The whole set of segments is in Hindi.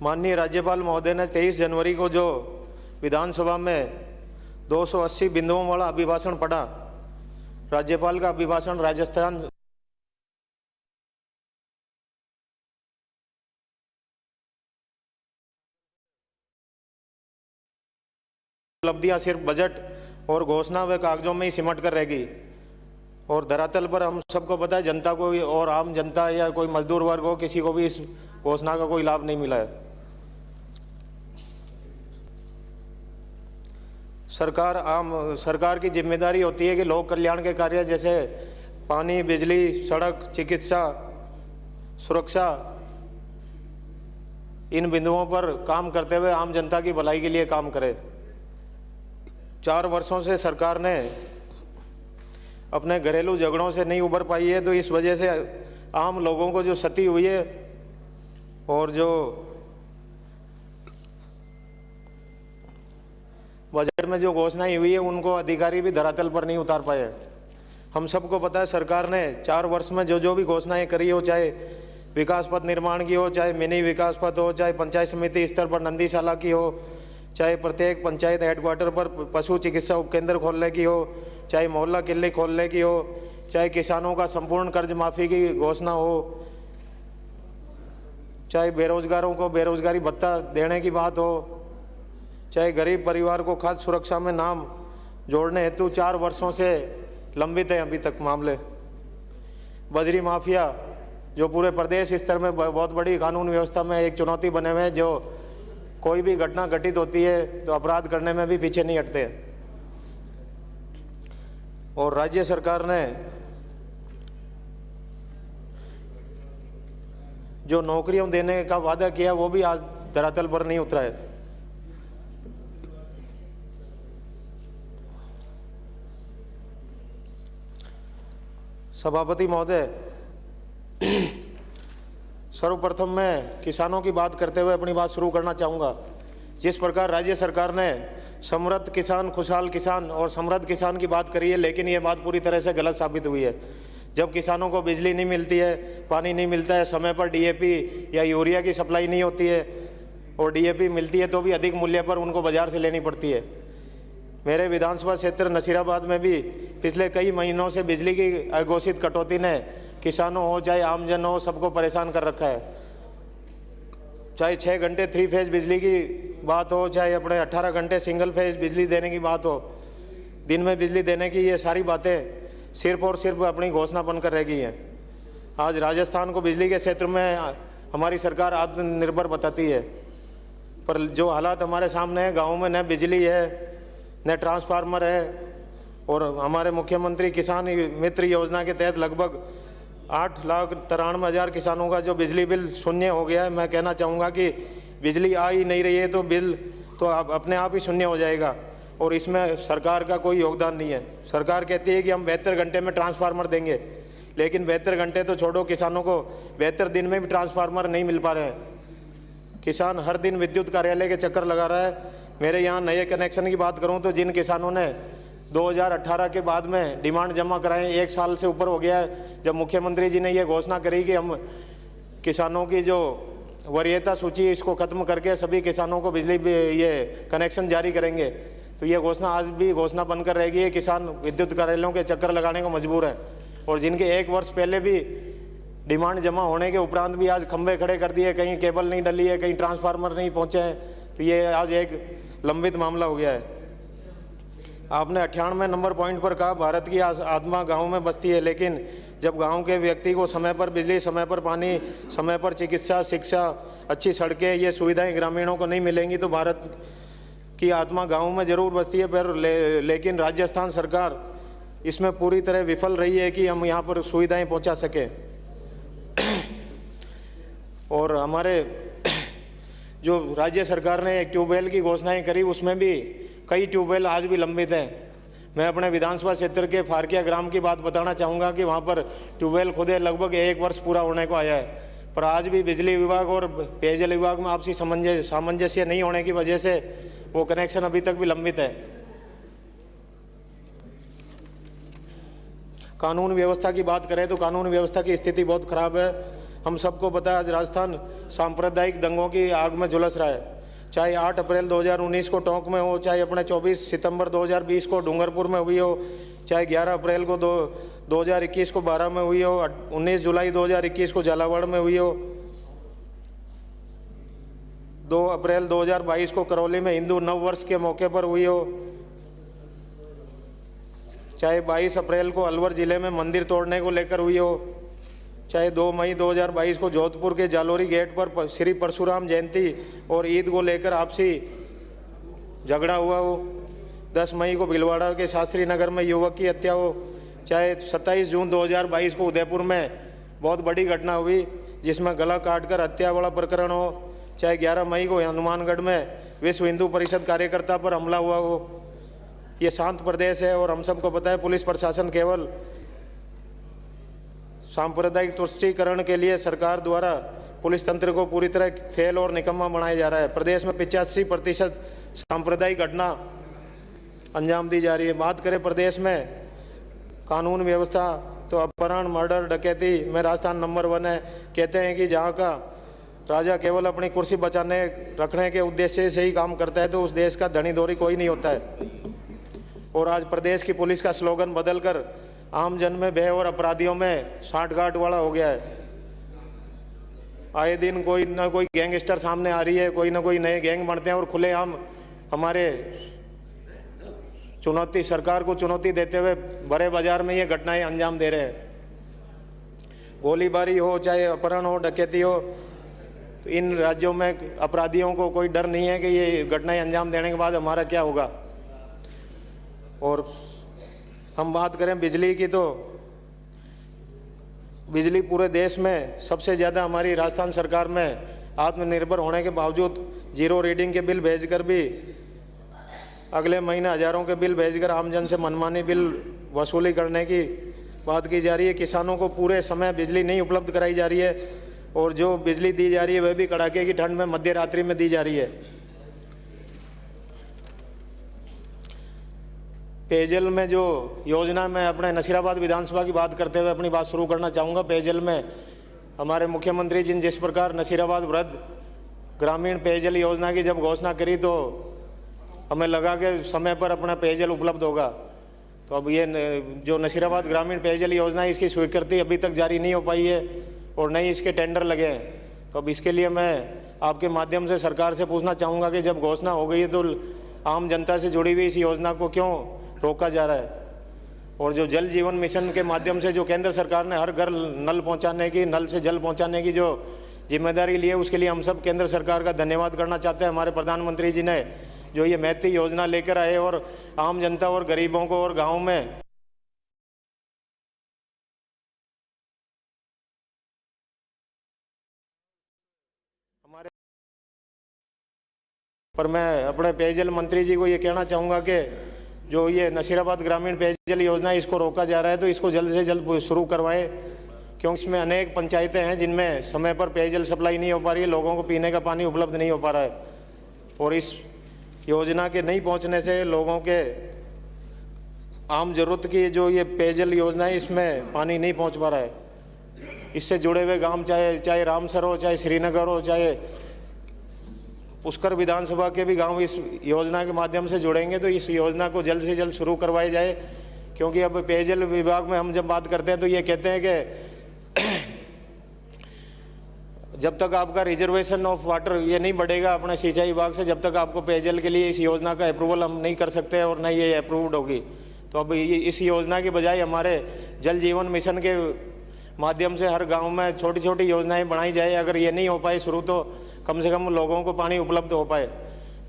माननीय राज्यपाल महोदय ने 23 जनवरी को जो विधानसभा में 280 बिंदुओं वाला अभिभाषण पढ़ा, राज्यपाल का अभिभाषण राजस्थान उपलब्धियां सिर्फ बजट और घोषणा व कागजों में ही सिमट कर रहेगी और धरातल पर हम सबको पता है जनता को और आम जनता या कोई मजदूर वर्ग हो, किसी को भी इस घोषणा का कोई लाभ नहीं मिला है। सरकार की जिम्मेदारी होती है कि लोक कल्याण के कार्य जैसे पानी, बिजली, सड़क, चिकित्सा, सुरक्षा, इन बिंदुओं पर काम करते हुए आम जनता की भलाई के लिए काम करे। 4 वर्षों से सरकार ने अपने घरेलू झगड़ों से नहीं उबर पाई है, तो इस वजह से आम लोगों को जो क्षति हुई है और जो बजट में जो घोषणाएं हुई है उनको अधिकारी भी धरातल पर नहीं उतार पाए। हम सबको पता है सरकार ने 4 वर्ष में जो भी घोषणाएं करी हो, चाहे विकास पथ निर्माण की हो, चाहे मिनी विकास पथ हो, चाहे पंचायत समिति स्तर पर नंदीशाला की हो, चाहे प्रत्येक पंचायत हेडक्वार्टर पर पशु चिकित्सा उपकेंद्र खोलने की हो, चाहे मोहल्ला क्लिनिक खोलने की हो, चाहे किसानों का संपूर्ण कर्ज माफी की घोषणा हो, चाहे बेरोजगारों को बेरोजगारी भत्ता देने की बात हो, चाहे गरीब परिवार को खाद्य सुरक्षा में नाम जोड़ने हेतु 4 वर्षों से लंबित है अभी तक मामले। बजरी माफिया जो पूरे प्रदेश स्तर में बहुत बड़ी कानून व्यवस्था में एक चुनौती बने हुए हैं, जो कोई भी घटना घटित होती है तो अपराध करने में भी पीछे नहीं हटते। और राज्य सरकार ने जो नौकरियां देने का वादा किया वो भी आज धरातल पर नहीं उतरा है। सभापति महोदय, सर्वप्रथम मैं किसानों की बात करते हुए अपनी बात शुरू करना चाहूँगा। जिस प्रकार राज्य सरकार ने समृद्ध किसान, खुशहाल किसान और समृद्ध किसान की बात करी है, लेकिन ये बात पूरी तरह से गलत साबित हुई है। जब किसानों को बिजली नहीं मिलती है, पानी नहीं मिलता है, समय पर डीएपी या यूरिया की सप्लाई नहीं होती है और डीएपी मिलती है तो भी अधिक मूल्य पर उनको बाजार से लेनी पड़ती है। मेरे विधानसभा क्षेत्र नसीराबाद में भी पिछले कई महीनों से बिजली की अघोषित कटौती ने किसानों हो चाहे आमजन हो सबको परेशान कर रखा है। चाहे 6 घंटे 3 फेज बिजली की बात हो, चाहे अपने 18 घंटे सिंगल फेज बिजली देने की बात हो, दिन में बिजली देने की, ये सारी बातें सिर्फ और सिर्फ अपनी घोषणा बनकर रह गई हैं। आज राजस्थान को बिजली के क्षेत्र में हमारी सरकार आत्मनिर्भर बताती है, पर जो हालात हमारे सामने हैं, गाँव में न बिजली है न ट्रांसफार्मर है और हमारे मुख्यमंत्री किसान मित्र योजना के तहत लगभग 8,93,000 किसानों का जो बिजली बिल शून्य हो गया है। मैं कहना चाहूँगा कि बिजली आ ही नहीं रही है तो बिल तो अपने आप ही शून्य हो जाएगा और इसमें सरकार का कोई योगदान नहीं है। सरकार कहती है कि हम 72 घंटे में ट्रांसफार्मर देंगे, लेकिन 72 घंटे तो छोड़ो, किसानों को 72 दिन में भी ट्रांसफार्मर नहीं मिल पा रहे हैं। किसान हर दिन विद्युत कार्यालय के चक्कर लगा रहा है। मेरे यहाँ नए कनेक्शन की बात करूँ तो जिन किसानों ने 2018 के बाद में डिमांड जमा कराएं, 1 साल से ऊपर हो गया है जब मुख्यमंत्री जी ने ये घोषणा करी कि हम किसानों की जो वरीयता सूची है इसको खत्म करके सभी किसानों को बिजली ये कनेक्शन जारी करेंगे, तो ये घोषणा आज भी घोषणा बनकर रहेगी है। किसान विद्युत कार्यालयों के चक्कर लगाने को मजबूर हैं और जिनके 1 वर्ष पहले भी डिमांड जमा होने के उपरांत भी आज खंभे खड़े कर दिए, कहीं केबल नहीं डली है, कहीं ट्रांसफार्मर नहीं पहुँचे हैं, तो ये आज एक लंबित मामला हो गया है। आपने 98 नंबर पॉइंट पर कहा भारत की आत्मा गांव में बसती है, लेकिन जब गांव के व्यक्ति को समय पर बिजली, समय पर पानी, समय पर चिकित्सा, शिक्षा, अच्छी सड़कें, ये सुविधाएं ग्रामीणों को नहीं मिलेंगी तो भारत की आत्मा गांव में जरूर बसती है। पर लेकिन राजस्थान सरकार इसमें पूरी तरह विफल रही है कि हम यहाँ पर सुविधाएँ पहुँचा सकें। और हमारे जो राज्य सरकार ने एक ट्यूबवेल की घोषणाएँ करी, उसमें भी कई ट्यूबवेल आज भी लंबित हैं। मैं अपने विधानसभा क्षेत्र के फारकिया ग्राम की बात बताना चाहूँगा कि वहाँ पर ट्यूबवेल खुदे लगभग 1 वर्ष पूरा होने को आया है, पर आज भी बिजली विभाग और पेयजल विभाग में आपसी सामंजस्य नहीं होने की वजह से वो कनेक्शन अभी तक भी लंबित है। कानून व्यवस्था की बात करें तो कानून व्यवस्था की स्थिति बहुत खराब है। हम सबको पता है आज राजस्थान सांप्रदायिक दंगों की आग में झुलस रहा है। चाहे 8 अप्रैल 2019 को टोंक में हो, चाहे अपने 24 सितंबर 2020 को डूंगरपुर में हुई हो, चाहे 11 अप्रैल को 2021 को 12 में हुई हो, 19 जुलाई 2021 को झालावाड़ में हुई हो, 2 अप्रैल 2022 को करौली में हिंदू नव वर्ष के मौके पर हुई हो, चाहे 22 अप्रैल को अलवर जिले में मंदिर तोड़ने को लेकर हुई हो, चाहे 2 मई 2022 को जोधपुर के जालोरी गेट पर श्री परशुराम जयंती और ईद को लेकर आपसी झगड़ा हुआ हो, 10 मई को भीलवाड़ा के शास्त्री नगर में युवक की हत्या हो, चाहे 27 जून 2022 को उदयपुर में बहुत बड़ी घटना हुई जिसमें गला काटकर हत्या वाला प्रकरण हो, चाहे 11 मई को हनुमानगढ़ में विश्व हिंदू परिषद कार्यकर्ता पर हमला हुआ हो। ये शांत प्रदेश है और हम सबको पता है पुलिस प्रशासन केवल सांप्रदायिक तुष्टीकरण के लिए सरकार द्वारा पुलिस तंत्र को पूरी तरह फेल और निकम्मा बनाया जा रहा है। प्रदेश में 85% सांप्रदायिक घटना अंजाम दी जा रही है। बात करें प्रदेश में कानून व्यवस्था तो अपहरण, मर्डर, डकैती में राजस्थान नंबर 1 है। कहते हैं कि जहाँ का राजा केवल अपनी कुर्सी बचाने रखने के उद्देश्य से ही काम करता है तो उस देश का धनी धोरी कोई नहीं होता है। और आज प्रदेश की पुलिस का स्लोगन बदलकर आम जन में भय और अपराधियों में साठगांठ वाला हो गया है। आए दिन कोई ना कोई गैंगस्टर सामने आ रही है, कोई ना कोई नए गैंग बनते हैं और खुलेआम हमारे चुनौती सरकार को चुनौती देते हुए बड़े बाजार में ये घटनाएं अंजाम दे रहे हैं। गोलीबारी हो, चाहे अपहरण हो, डकैती हो, तो इन राज्यों में अपराधियों को कोई डर नहीं है कि ये घटनाएं अंजाम देने के बाद हमारा क्या होगा। और हम बात करें बिजली की तो बिजली पूरे देश में सबसे ज़्यादा हमारी राजस्थान सरकार में आत्मनिर्भर होने के बावजूद जीरो रीडिंग के बिल भेजकर भी अगले महीने हज़ारों के बिल भेजकर आमजन से मनमानी बिल वसूली करने की बात की जा रही है। किसानों को पूरे समय बिजली नहीं उपलब्ध कराई जा रही है और जो बिजली दी जा रही है वह भी कड़ाके की ठंड में मध्य रात्रि में दी जा रही है। पेयजल में जो योजना में अपने नसीराबाद विधानसभा की बात करते हुए अपनी बात शुरू करना चाहूँगा। पेयजल में हमारे मुख्यमंत्री जी ने जिस प्रकार नसीराबाद वृद्ध ग्रामीण पेयजल योजना की जब घोषणा करी तो हमें लगा कि समय पर अपना पेयजल उपलब्ध होगा। तो अब ये जो नसीराबाद ग्रामीण पेयजल योजना है इसकी स्वीकृति अभी तक जारी नहीं हो पाई है और नहीं इसके टेंडर लगे हैं। तो अब इसके लिए मैं आपके माध्यम से सरकार से पूछना चाहूँगा कि जब घोषणा हो गई है तो आम जनता से जुड़ी हुई इस योजना को क्यों रोका जा रहा है। और जो जल जीवन मिशन के माध्यम से जो केंद्र सरकार ने हर घर नल पहुंचाने की, नल से जल पहुंचाने की जो जिम्मेदारी ली है उसके लिए हम सब केंद्र सरकार का धन्यवाद करना चाहते हैं। हमारे प्रधानमंत्री जी ने जो ये महती योजना लेकर आए और आम जनता और गरीबों को और गाँव में हमारे पर मैं अपने पेयजल मंत्री जी को ये कहना चाहूँगा कि जो ये नसीराबाद ग्रामीण पेयजल योजना है इसको रोका जा रहा है तो इसको जल्द से जल्द शुरू करवाएं, क्योंकि इसमें अनेक पंचायतें हैं जिनमें समय पर पेयजल सप्लाई नहीं हो पा रही है, लोगों को पीने का पानी उपलब्ध नहीं हो पा रहा है। और इस योजना के नहीं पहुंचने से लोगों के आम जरूरत की जो ये पेयजल योजना है इसमें पानी नहीं पहुँच पा रहा है। इससे जुड़े हुए गाँव चाहे रामसर हो, चाहे श्रीनगर हो, चाहे पुष्कर विधानसभा के भी गांव इस योजना के माध्यम से जुड़ेंगे तो इस योजना को जल्द से जल्द शुरू करवाई जाए। क्योंकि अब पेयजल विभाग में हम जब बात करते हैं तो ये कहते हैं कि जब तक आपका रिजर्वेशन ऑफ वाटर ये नहीं बढ़ेगा अपने सिंचाई विभाग से, जब तक आपको पेयजल के लिए इस योजना का अप्रूवल हम नहीं कर सकते और नहीं ये अप्रूव्ड होगी। तो अब इस योजना की बजाय हमारे जल जीवन मिशन के माध्यम से हर गाँव में छोटी छोटी योजनाएँ बनाई जाए। अगर ये नहीं हो पाए शुरू तो कम से कम लोगों को पानी उपलब्ध हो पाए।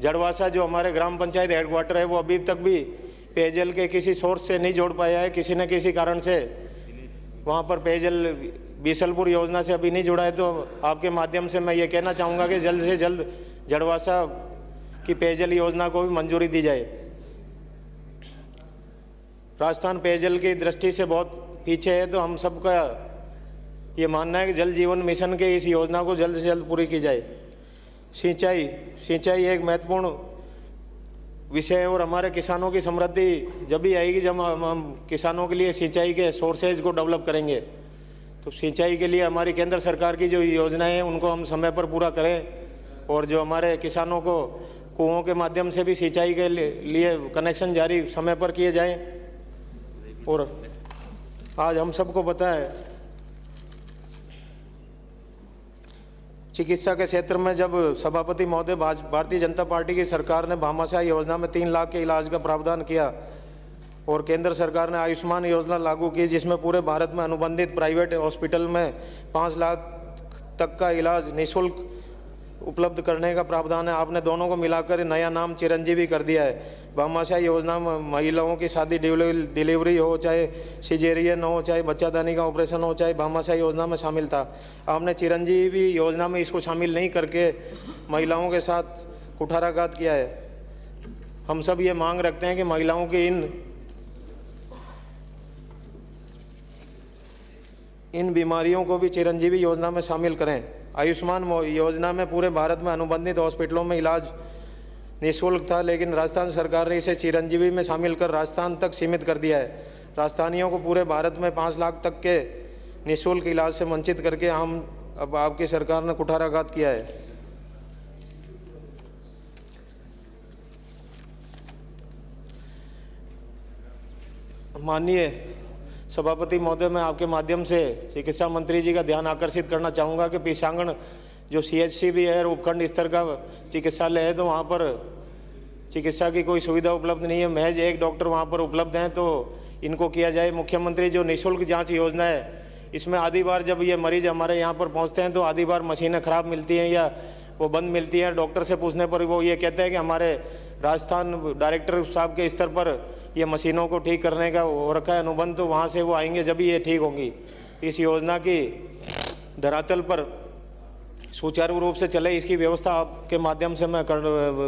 जड़वासा जो हमारे ग्राम पंचायत हेडक्वार्टर है वो अभी तक भी पेयजल के किसी सोर्स से नहीं जोड़ पाया है, किसी न किसी कारण से वहाँ पर पेयजल बीसलपुर योजना से अभी नहीं जुड़ा है। तो आपके माध्यम से मैं ये कहना चाहूँगा कि जल्द से जल्द जड़वासा की पेयजल योजना को भी मंजूरी दी जाए। राजस्थान पेयजल की दृष्टि से बहुत पीछे है तो हम सबका ये मानना है कि जल जीवन मिशन के इस योजना को जल्द से जल्द पूरी की जाए। सिंचाई एक महत्वपूर्ण विषय है और हमारे किसानों की समृद्धि जब भी आएगी जब हम किसानों के लिए सिंचाई के सोर्सेज को डेवलप करेंगे। तो सिंचाई के लिए हमारी केंद्र सरकार की जो योजनाएं हैं उनको हम समय पर पूरा करें, और जो हमारे किसानों को कुओं के माध्यम से भी सिंचाई के लिए कनेक्शन जारी समय पर किए जाएं। और आज हम सबको पता है चिकित्सा के क्षेत्र में जब सभापति महोदय भारतीय जनता पार्टी की सरकार ने भामाशाह योजना में 3 लाख के इलाज का प्रावधान किया और केंद्र सरकार ने आयुष्मान योजना लागू की, जिसमें पूरे भारत में अनुबंधित प्राइवेट हॉस्पिटल में 5 लाख तक का इलाज निःशुल्क उपलब्ध करने का प्रावधान है। आपने दोनों को मिलाकर नया नाम चिरंजीवी कर दिया है। भामाशाह योजना में महिलाओं की शादी डिलीवरी हो, चाहे सिजेरियन हो, चाहे बच्चादानी का ऑपरेशन हो, चाहे भामाशाह योजना में शामिल था। आपने चिरंजीवी योजना में इसको शामिल नहीं करके महिलाओं के साथ कुठाराघात किया है। हम सब ये मांग रखते हैं कि महिलाओं की इन बीमारियों को भी चिरंजीवी योजना में शामिल करें। आयुष्मान योजना में पूरे भारत में अनुबंधित हॉस्पिटलों में इलाज निःशुल्क था, लेकिन राजस्थान सरकार ने इसे चिरंजीवी में शामिल कर राजस्थान तक सीमित कर दिया है। राजस्थानियों को पूरे भारत में 5 लाख तक के निःशुल्क इलाज से वंचित करके अब आपकी सरकार ने कुठाराघात किया है। माननीय सभापति महोदय, मैं आपके माध्यम से चिकित्सा मंत्री जी का ध्यान आकर्षित करना चाहूँगा कि पीसांगण जो CHC भी है और उपखंड स्तर का चिकित्सालय है, तो वहाँ पर चिकित्सा की कोई सुविधा उपलब्ध नहीं है। महज एक डॉक्टर वहाँ पर उपलब्ध हैं, तो इनको किया जाए। मुख्यमंत्री जो निःशुल्क जांच योजना है, इसमें आधी बार जब ये मरीज हमारे यहाँ पर पहुँचते हैं तो आधी बार मशीनें ख़राब मिलती हैं या वो बंद मिलती है। डॉक्टर से पूछने पर वो ये कहते हैं कि हमारे राजस्थान डायरेक्टर साहब के स्तर पर ये मशीनों को ठीक करने का हो रखा है अनुबंध, तो वहाँ से वो आएंगे जब ये ठीक होंगी। इस योजना की धरातल पर सुचारू रूप से चले, इसकी व्यवस्था आपके माध्यम से मैं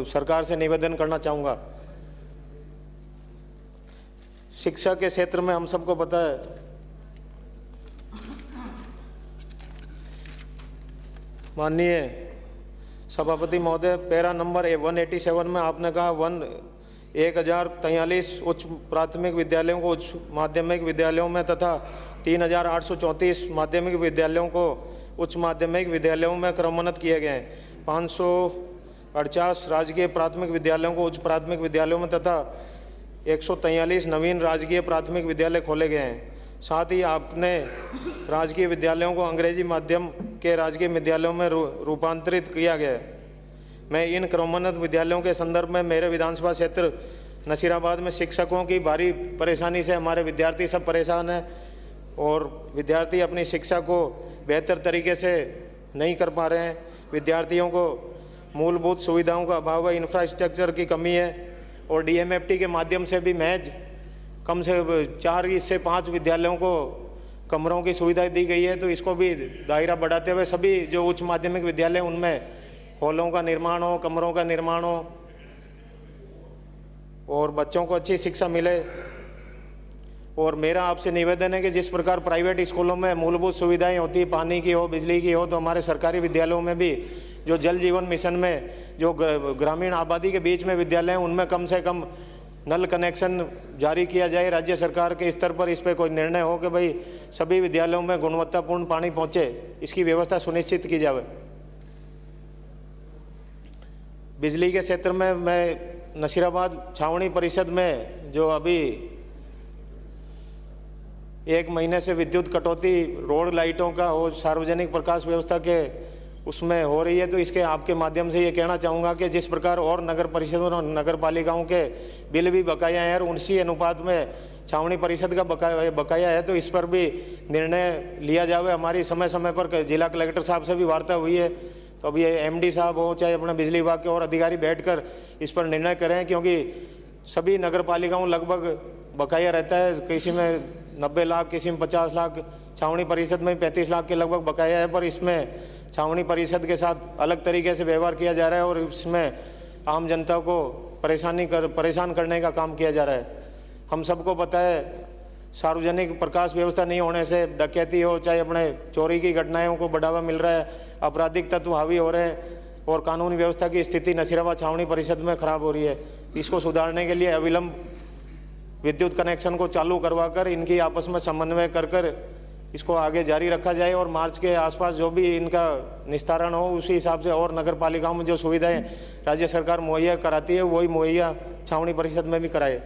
सरकार से निवेदन करना चाहूँगा। शिक्षा के क्षेत्र में हम सबको पता है माननीय सभापति महोदय, पैरा नंबर 187 में आपने कहा 1043 उच्च प्राथमिक विद्यालयों को उच्च माध्यमिक विद्यालयों में तथा 3834 माध्यमिक विद्यालयों को उच्च माध्यमिक विद्यालयों में क्रमोन्नत किए गए हैं। 548 राजकीय प्राथमिक विद्यालयों को उच्च प्राथमिक विद्यालयों में तथा 143 नवीन राजकीय प्राथमिक विद्यालय खोले गए हैं। साथ ही आपने राजकीय विद्यालयों को अंग्रेजी माध्यम के राजकीय विद्यालयों में रूपांतरित किया गया है। मैं इन क्रमोन्नत विद्यालयों के संदर्भ में मेरे विधानसभा क्षेत्र नसीराबाद में शिक्षकों की भारी परेशानी से हमारे विद्यार्थी सब परेशान हैं और विद्यार्थी अपनी शिक्षा को बेहतर तरीके से नहीं कर पा रहे हैं। विद्यार्थियों को मूलभूत सुविधाओं का अभाव है, इंफ्रास्ट्रक्चर की कमी है और DMFT के माध्यम से भी महज कम से 4 से 5 विद्यालयों को कमरों की सुविधा दी गई है। तो इसको भी दायरा बढ़ाते हुए सभी जो उच्च माध्यमिक विद्यालय उनमें हॉलों का निर्माण हो, कमरों का निर्माण हो और बच्चों को अच्छी शिक्षा मिले। और मेरा आपसे निवेदन है कि जिस प्रकार प्राइवेट स्कूलों में मूलभूत सुविधाएं होती है, पानी की हो, बिजली की हो, तो हमारे सरकारी विद्यालयों में भी जो जल जीवन मिशन में जो ग्रामीण आबादी के बीच में विद्यालय हैं उनमें कम से कम नल कनेक्शन जारी किया जाए। राज्य सरकार के स्तर पर इस पर कोई निर्णय हो कि भाई सभी विद्यालयों में गुणवत्तापूर्ण पानी पहुँचे, इसकी व्यवस्था सुनिश्चित की जाए। बिजली के क्षेत्र में मैं नसीराबाद छावनी परिषद में जो अभी 1 महीने से विद्युत कटौती रोड लाइटों का और सार्वजनिक प्रकाश व्यवस्था के उसमें हो रही है, तो इसके आपके माध्यम से ये कहना चाहूँगा कि जिस प्रकार और नगर परिषदों और नगर पालिकाओं के बिल भी बकाया हैं और उसी अनुपात में छावनी परिषद का बकाया है, तो इस पर भी निर्णय लिया जाए। हमारी समय समय पर जिला कलेक्टर साहब से भी वार्ता हुई है, तो अब ये MD साहब हो चाहे अपने बिजली विभाग के और अधिकारी बैठकर इस पर निर्णय करें, क्योंकि सभी नगर पालिकाओं लगभग बकाया रहता है। किसी में 90 लाख, किसी में 50 लाख, छावनी परिषद में 35 लाख के लगभग बकाया है। पर इसमें छावनी परिषद के साथ अलग तरीके से व्यवहार किया जा रहा है और इसमें आम जनता को परेशान करने का काम किया जा रहा है। हम सबको पता है सार्वजनिक प्रकाश व्यवस्था नहीं होने से डकैती हो चाहे अपने चोरी की घटनाओं को बढ़ावा मिल रहा है, आपराधिक तत्व हावी हो रहे हैं और कानून व्यवस्था की स्थिति नसीराबाद छावनी परिषद में खराब हो रही है। इसको सुधारने के लिए अविलंब विद्युत कनेक्शन को चालू करवाकर इनकी आपस में समन्वय कर इसको आगे जारी रखा जाए और मार्च के आसपास जो भी इनका निस्तारण हो उसी हिसाब से और नगर पालिकाओं में जो सुविधाएं राज्य सरकार मुहैया कराती है वही मुहैया छावनी परिषद में भी कराए।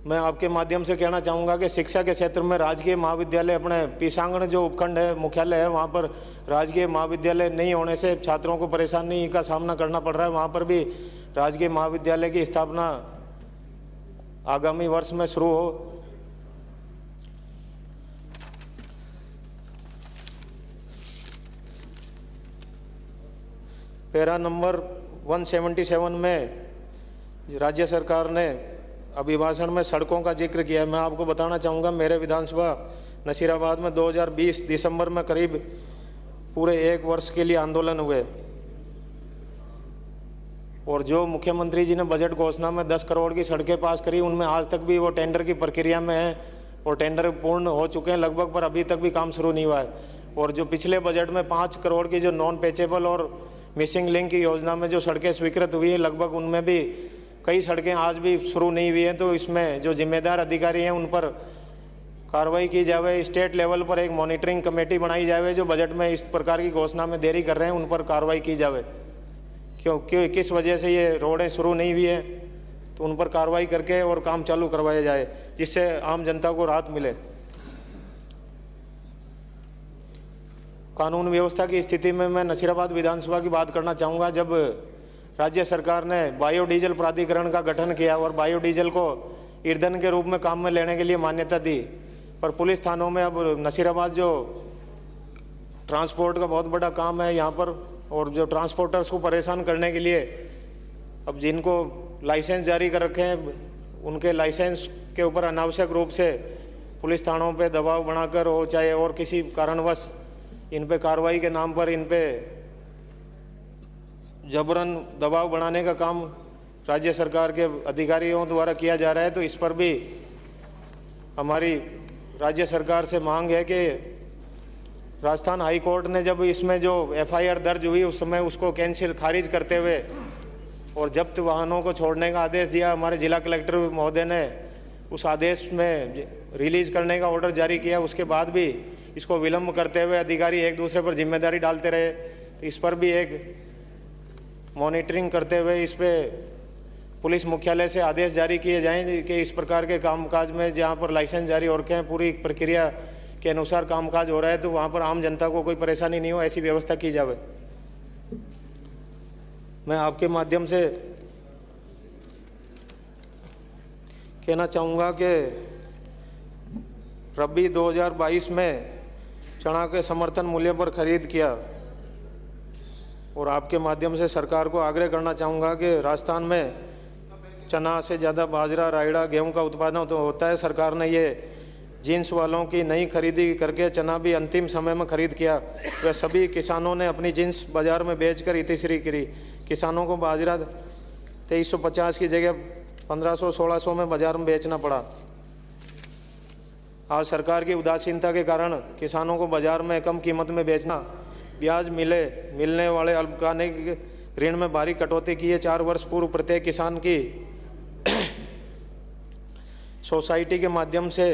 मैं आपके माध्यम से कहना चाहूँगा कि शिक्षा के क्षेत्र में राजकीय महाविद्यालय अपने पीसांगण जो उपखंड है मुख्यालय है वहाँ पर राजकीय महाविद्यालय नहीं होने से छात्रों को परेशानी का सामना करना पड़ रहा है। वहाँ पर भी राजकीय महाविद्यालय की स्थापना आगामी वर्ष में शुरू हो। पैरा नंबर 177 में राज्य सरकार ने अभिभाषण में सड़कों का जिक्र किया है। मैं आपको बताना चाहूँगा मेरे विधानसभा नसीराबाद में 2020 दिसंबर में करीब पूरे 1 वर्ष के लिए आंदोलन हुए और जो मुख्यमंत्री जी ने बजट घोषणा में 10 करोड़ की सड़कें पास करी उनमें आज तक भी वो टेंडर की प्रक्रिया में है और टेंडर पूर्ण हो चुके हैं लगभग, पर अभी तक भी काम शुरू नहीं हुआ है। और जो पिछले बजट में 5 करोड़ की जो नॉन पेचेबल और मिसिंग लिंक की योजना में जो सड़कें स्वीकृत हुई है लगभग उनमें भी कई सड़कें आज भी शुरू नहीं हुई हैं। तो इसमें जो जिम्मेदार अधिकारी हैं उन पर कार्रवाई की जाए। स्टेट लेवल पर एक मॉनिटरिंग कमेटी बनाई जाए जो बजट में इस प्रकार की घोषणा में देरी कर रहे हैं उन पर कार्रवाई की जाए। क्यों किस वजह से ये रोडें शुरू नहीं हुई है तो उन पर कार्रवाई करके और काम चालू करवाया जाए जिससे आम जनता को राहत मिले। कानून व्यवस्था की स्थिति में मैं नसीराबाद विधानसभा की बात करना चाहूँगा। जब राज्य सरकार ने बायोडीजल प्राधिकरण का गठन किया और बायोडीजल को ईंधन के रूप में काम में लेने के लिए मान्यता दी, पर पुलिस थानों में अब नसीराबाद जो ट्रांसपोर्ट का बहुत बड़ा काम है यहाँ पर और जो ट्रांसपोर्टर्स को परेशान करने के लिए अब जिनको लाइसेंस जारी कर रखे हैं उनके लाइसेंस के ऊपर अनावश्यक रूप से पुलिस थानों पे दबाव बनाकर हो चाहे और किसी कारणवश इन पे कार्रवाई के नाम पर इन पे जबरन दबाव बढ़ाने का काम राज्य सरकार के अधिकारियों द्वारा किया जा रहा है। तो इस पर भी हमारी राज्य सरकार से मांग है कि राजस्थान हाई कोर्ट ने जब इसमें जो एफआईआर दर्ज हुई उस समय उसको कैंसिल खारिज करते हुए और जब्त वाहनों को छोड़ने का आदेश दिया। हमारे जिला कलेक्टर महोदय ने उस आदेश में रिलीज करने का ऑर्डर जारी किया, उसके बाद भी इसको विलंब करते हुए अधिकारी एक दूसरे पर जिम्मेदारी डालते रहे। तो इस पर भी एक मॉनिटरिंग करते हुए इस पे पुलिस मुख्यालय से आदेश जारी किए जाएं कि इस प्रकार के कामकाज में जहां पर लाइसेंस जारी हो रखे हैं पूरी प्रक्रिया के अनुसार कामकाज हो रहा है तो वहां पर आम जनता को कोई परेशानी नहीं हो ऐसी व्यवस्था की जाए। मैं आपके माध्यम से कहना चाहूँगा कि रबी 2022 में चना के समर्थन मूल्य पर खरीद किया और आपके माध्यम से सरकार को आग्रह करना चाहूँगा कि राजस्थान में चना से ज़्यादा बाजरा, रायड़ा, गेहूं का उत्पादन तो होता है। सरकार ने ये जींस वालों की नई खरीदी करके चना भी अंतिम समय में खरीद किया। वह सभी किसानों ने अपनी जींस बाज़ार में बेचकर इतिश्री करी। किसानों को बाजरा 2350 की जगह 1500-1600 में बाज़ार में बेचना पड़ा। आज सरकार की उदासीनता के कारण किसानों को बाज़ार में कम कीमत में बेचना, ब्याज मिलने वाले अल्पकालिक ऋण में भारी कटौती की है। 4 वर्ष पूर्व प्रत्येक किसान की सोसाइटी के माध्यम से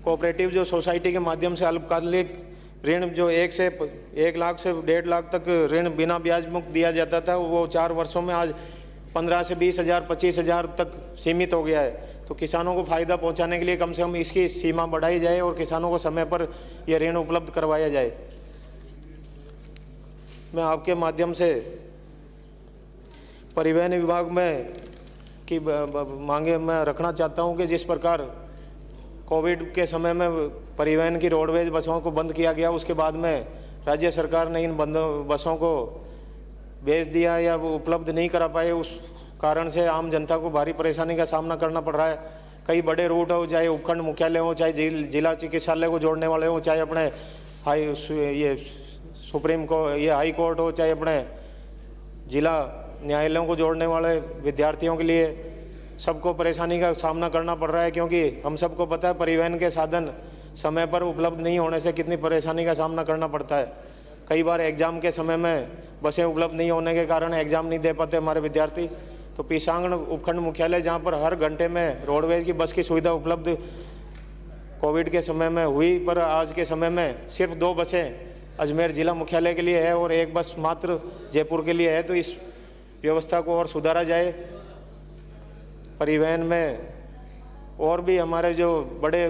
कोऑपरेटिव जो सोसाइटी के माध्यम से अल्पकालिक ऋण जो 1 लाख से 1.5 लाख तक ऋण बिना ब्याज मुक्त दिया जाता था वो 4 वर्षों में आज 15 से 20 हज़ार 25 हज़ार तक सीमित हो गया है। तो किसानों को फ़ायदा पहुंचाने के लिए कम से कम इसकी सीमा बढ़ाई जाए और किसानों को समय पर यह ऋण उपलब्ध करवाया जाए। मैं आपके माध्यम से परिवहन विभाग में की मांगे मैं रखना चाहता हूं कि जिस प्रकार कोविड के समय में परिवहन की रोडवेज बसों को बंद किया गया उसके बाद में राज्य सरकार ने इन बंद बसों को बेच दिया या वो उपलब्ध नहीं करा पाए, उस कारण से आम जनता को भारी परेशानी का सामना करना पड़ रहा है। कई बड़े रूट हो, चाहे उपखंड मुख्यालय हो, चाहे जिला चिकित्सालय को जोड़ने वाले हो, चाहे अपने हाई कोर्ट हो, चाहे अपने जिला न्यायालयों को जोड़ने वाले विद्यार्थियों के लिए सबको परेशानी का सामना करना पड़ रहा है। क्योंकि हम सबको पता है परिवहन के साधन समय पर उपलब्ध नहीं होने से कितनी परेशानी का सामना करना पड़ता है। कई बार एग्ज़ाम के समय में बसें उपलब्ध नहीं होने के कारण एग्ज़ाम नहीं दे पाते हमारे विद्यार्थी। तो पीसांगण उपखंड मुख्यालय जहाँ पर हर घंटे में रोडवेज की बस की सुविधा उपलब्ध कोविड के समय में हुई, पर आज के समय में सिर्फ 2 बसें अजमेर ज़िला मुख्यालय के लिए है और 1 बस मात्र जयपुर के लिए है। तो इस व्यवस्था को और सुधारा जाए। परिवहन में और भी हमारे जो बड़े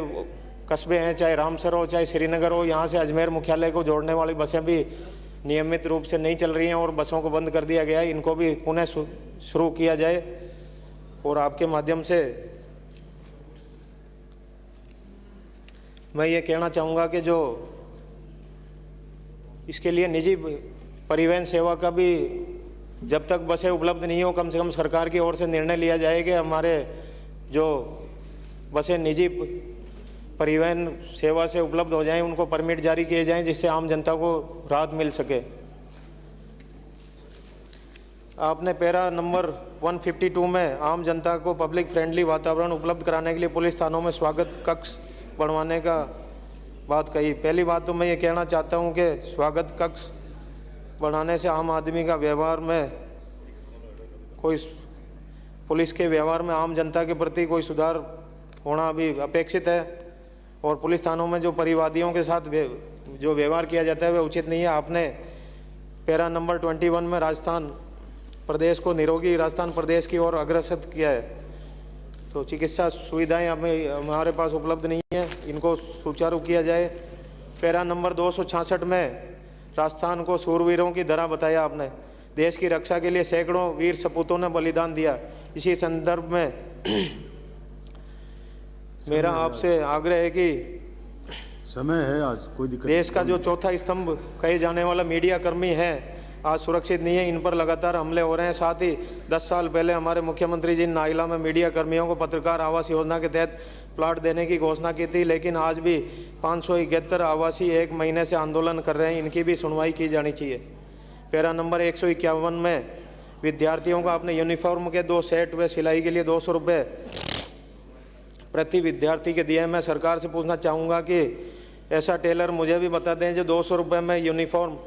कस्बे हैं, चाहे रामसर हो चाहे श्रीनगर हो, यहाँ से अजमेर मुख्यालय को जोड़ने वाली बसें भी नियमित रूप से नहीं चल रही हैं और बसों को बंद कर दिया गया है। इनको भी पुनः शुरू किया जाए। और आपके माध्यम से मैं ये कहना चाहूँगा कि जो इसके लिए निजी परिवहन सेवा का भी जब तक बसें उपलब्ध नहीं हो, कम से कम सरकार की ओर से निर्णय लिया जाए कि हमारे जो बसें निजी परिवहन सेवा से उपलब्ध हो जाएं, उनको परमिट जारी किए जाएं, जिससे आम जनता को राहत मिल सके। आपने पैरा नंबर 152 में आम जनता को पब्लिक फ्रेंडली वातावरण उपलब्ध कराने के लिए पुलिस थानों में स्वागत कक्ष बढ़वाने का बात कही। पहली बात तो मैं ये कहना चाहता हूँ कि स्वागत कक्ष बढ़ाने से आम आदमी का व्यवहार में कोई, पुलिस के व्यवहार में आम जनता के प्रति कोई सुधार होना भी अपेक्षित है। और पुलिस थानों में जो परिवादियों के साथ जो व्यवहार किया जाता है वह उचित नहीं है। आपने पैरा नंबर 21 में राजस्थान प्रदेश को निरोगी राजस्थान प्रदेश की ओर अग्रसर किया है। तो चिकित्सा सुविधाएं हमारे पास उपलब्ध नहीं है, इनको सुचारू किया जाए। पैरा नंबर 266 में राजस्थान को सूरवीरों की तरह बताया आपने। देश की रक्षा के लिए सैकड़ों वीर सपूतों ने बलिदान दिया। इसी संदर्भ में मेरा आपसे आग्रह है कि समय है, आज कोई दिक्कत देश का जो चौथा स्तंभ कहे जाने वाला मीडिया कर्मी है, आज सुरक्षित नहीं है। इन पर लगातार हमले हो रहे हैं। साथ ही 10 साल पहले हमारे मुख्यमंत्री जी ने नाइला में मीडिया कर्मियों को पत्रकार आवास योजना के तहत प्लाट देने की घोषणा की थी, लेकिन आज भी 571 आवासी 1 महीने से आंदोलन कर रहे हैं। इनकी भी सुनवाई की जानी चाहिए। पैरा नंबर 151 में विद्यार्थियों को अपने यूनिफॉर्म के 2 सेट व सिलाई के लिए 200 रुपये प्रति विद्यार्थी के दिए। मैं सरकार से पूछना चाहूँगा कि ऐसा टेलर मुझे भी बता दें जो 200 रुपये में यूनिफॉर्म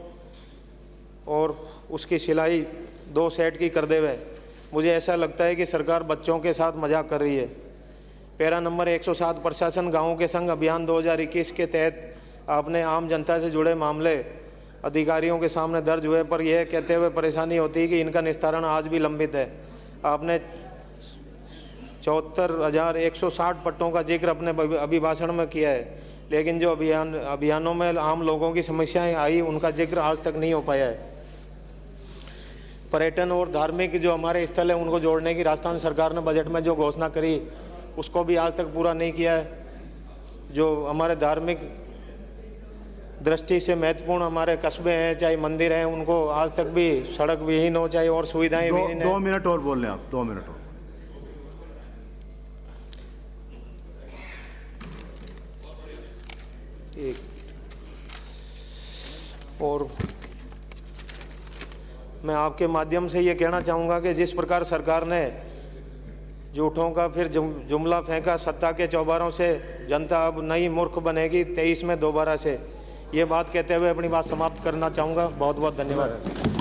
और उसकी सिलाई 2 सेट की कर देवे। मुझे ऐसा लगता है कि सरकार बच्चों के साथ मजाक कर रही है। पैरा नंबर 107 प्रशासन गाँव के संग अभियान 2021 के तहत आपने आम जनता से जुड़े मामले अधिकारियों के सामने दर्ज हुए पर यह कहते हुए परेशानी होती है कि इनका निस्तारण आज भी लंबित है। आपने 74,160 पट्टों का जिक्र अपने अभिभाषण में किया है, लेकिन जो अभियानों में आम लोगों की समस्याएं आई उनका जिक्र आज तक नहीं हो पाया है। पर्यटन और धार्मिक जो हमारे स्थल है उनको जोड़ने की राजस्थान सरकार ने बजट में जो घोषणा करी उसको भी आज तक पूरा नहीं किया है। जो हमारे धार्मिक दृष्टि से महत्वपूर्ण हमारे कस्बे हैं, चाहे मंदिर हैं, उनको आज तक भी सड़क विहीन हो, चाहे और सुविधाएं विहीन है। 2 मिनट और बोल रहे हैं आप, 2 मिनट और मैं आपके माध्यम से ये कहना चाहूँगा कि जिस प्रकार सरकार ने झूठों का फिर जुमला फेंका, सत्ता के चौबारों से जनता अब नई मूर्ख बनेगी 23 में दोबारा से, ये बात कहते हुए अपनी बात समाप्त करना चाहूँगा। बहुत बहुत धन्यवाद।